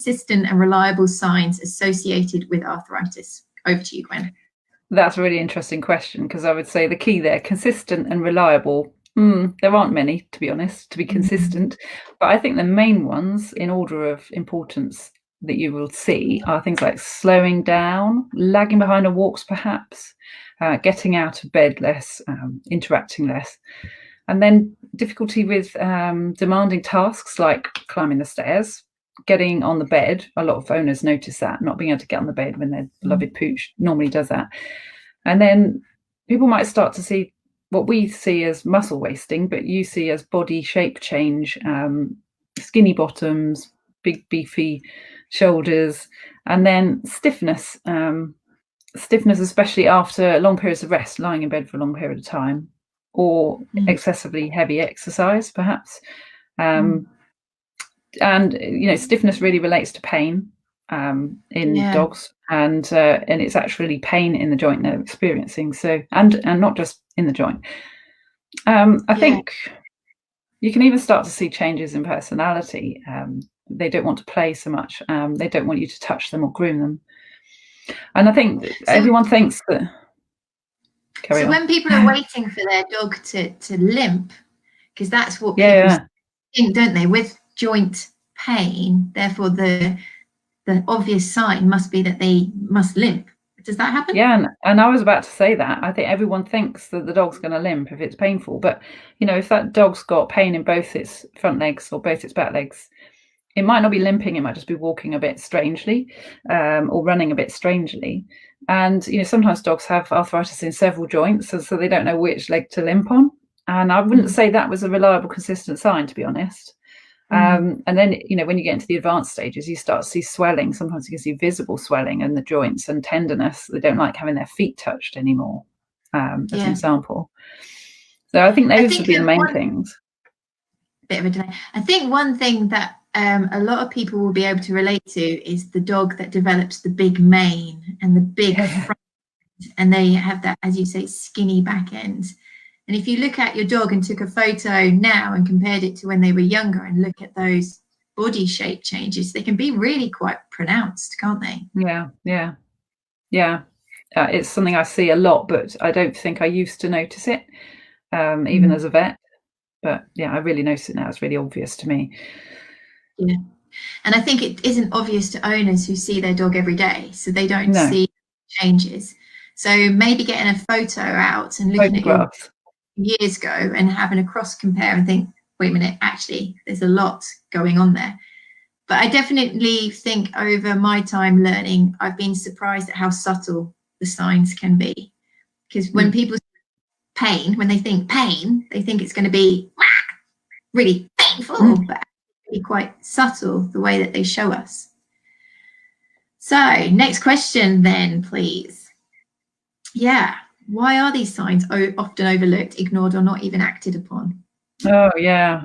consistent and reliable signs associated with arthritis? Over to you, Gwen. That's a really interesting question, because I would say the key there, consistent and reliable. There aren't many, to be honest, to be consistent. But I think the main ones in order of importance that you will see are things like slowing down, lagging behind on walks perhaps, getting out of bed less, interacting less, and then difficulty with demanding tasks like climbing the stairs, getting on the bed. A lot of owners notice that, not being able to get on the bed when their beloved pooch normally does that. And then people might start to see what we see as muscle wasting, but you see as body shape change, skinny bottoms, big beefy shoulders, and then stiffness, especially after long periods of rest, lying in bed for a long period of time, or excessively heavy exercise perhaps. And stiffness really relates to pain in dogs, and it's actually pain in the joint they're experiencing. So and not just in the joint. I think you can even start to see changes in personality. They don't want to play so much. They don't want you to touch them or groom them. And I think everyone thinks that. So when people are waiting for their dog to limp, because that's what people think, don't they, with joint pain, therefore the obvious sign must be that they must limp. Does that happen? Yeah, and I was about to say that. I think everyone thinks that the dog's going to limp if it's painful, but if that dog's got pain in both its front legs or both its back legs, it might not be limping, it might just be walking a bit strangely, or running a bit strangely. And sometimes dogs have arthritis in several joints, so they don't know which leg to limp on. And I wouldn't say that was a reliable, consistent sign, to be honest. And then, when you get into the advanced stages, you start to see swelling. Sometimes you can see visible swelling in the joints and tenderness. They don't like having their feet touched anymore, as an example. So I think those would be the main things. Bit of a delay. I think one thing that a lot of people will be able to relate to is the dog that develops the big mane and the big front, and they have that, as you say, skinny back end. And if you look at your dog and took a photo now and compared it to when they were younger and look at those body shape changes, they can be really quite pronounced, can't they? Yeah. It's something I see a lot, but I don't think I used to notice it, even as a vet. But I really notice it now. It's really obvious to me. Yeah. And I think it isn't obvious to owners who see their dog every day, so they don't see changes. So maybe getting a photo out and looking at your years ago and having a cross compare and think, wait a minute, actually there's a lot going on there. But I definitely think over my time learning, I've been surprised at how subtle the signs can be. Because when people pain, when they think pain, they think it's going to be really painful, but actually quite subtle the way that they show us. So next question then, please. Why are these signs often overlooked, ignored, or not even acted upon? Oh, yeah.